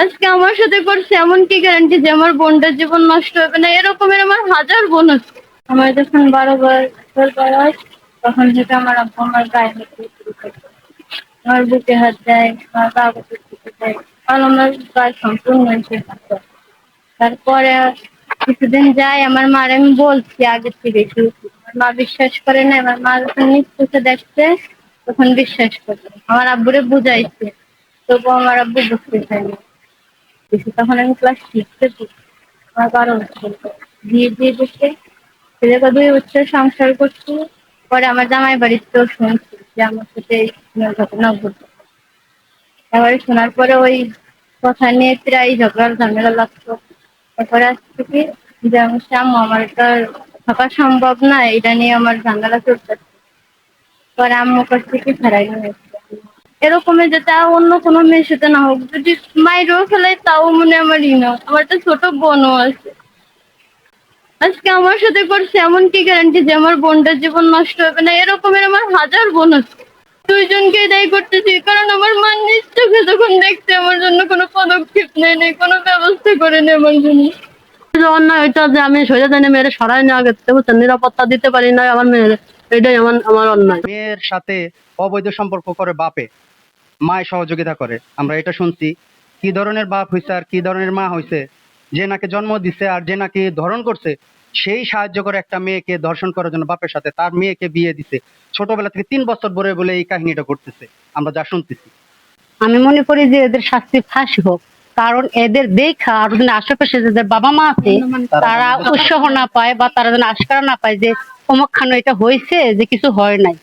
আজকে আমার সাথে করছে এমন কি গ্যারান্টি যে আমার বোনটার জীবন নষ্ট হবে না? এরকমের আমার হাজার বোন আছে। আমার যখন 12 বছর বয়স তখন থেকে আমার আব্বু আমার গায়ে হাত দিয়ে শুরু করে। আমার বুকে হাত দেয়, আমার কাগজে দিতে দেয়, কারণ আমার গায়ে সম্পূর্ণ এসে হাত দেয়। তারপরে কিছুদিন যায়, আমার মার আমি বলছি আগে থেকে শুরু। আমার মা বিশ্বাস করে না। আমার মা যখন নিজ চোখে দেখছে তখন বিশ্বাস করছে। আমার আব্বুরে বুঝাইছে, তবুও আমার আব্বু বুঝতে চায়নি। তখন আমি ক্লাস 6-এ পড়ি। আমার 12 বছর বয়স। বিয়ে দিয়ে দিচ্ছে। ছেলেকে 2 বছর সংসার করছি। পরে আমার জামাই বাড়িতেও শুনছি যে আমার সাথে এই ঘটনা ঘটছে। এবারে শোনার পরে ওই কথা নিয়ে প্রায় ঝগড়া ঝামেলা লাগতো। তারপরে আসছে কি যে আমার আম্মু আমার তো আর থাকা সম্ভব না, এটা নিয়ে আমার ঝামেলা চলতেছে। পরে আম্মু কাছ থেকে ছাড়াই নিয়ে এসেছে। এরকমের যাতে আর অন্য কোনো মেয়ের সাথে না হোক। যদি মাইরেও ফেলে তাও মনে আমার না। আমার একটা ছোট বোনও আছে। আজকে আমার সাথে করছে এমন কি গ্যারান্টি যে আমার বোনটার জীবন নষ্ট হবে না? এরকমের আমার হাজার বোন আছে। 2 জনকে দায়ী করতেছি, কারণ আমার মা নিজ চোখে যখন দেখছে আমার জন্য কোনো পদক্ষেপ নেয় নাই, কোনো ব্যবস্থা করে নেই আমার জন্য। অন্যায় হইতো যে আমি সোজা জানি মেয়েরে সরাই নেওয়া গেছে, বুঝছেন, নিরাপত্তা দিতে পারি না আমার মেয়ের। এটাই আমার অন্যায়। মেয়ের সাথে অবৈধ সম্পর্ক করে বাপে, মায় সহযোগিতা করে। আমরা এটা শুনছি। কি ধরনের বাপ হইছে আর কি ধরনের মা হইছে, যে নাকি জন্ম দিছে আর যে নাকি ধর্ষণ করছে সেই সাহায্য করে একটা মেয়েকে ধর্ষণ করার জন্য বাপের সাথে তার মেয়েকে বিয়ে দিছে। ছোটবেলা থেকে 3 বছর বলে বলে এই কাহিনীটা করতেছে, আমরা যা শুনতেছি। আমি মনে করি যে এদের শাস্তি ফাঁসি হোক, কারণ এদের দেখা আর যদি আশেপাশে যাদের বাবা মা আছে তারা উৎসাহ না পায় বা তারা যেন আশকারা না পায় যে অমুক খানো এটা হয়েছে যে কিছু হয় নাই।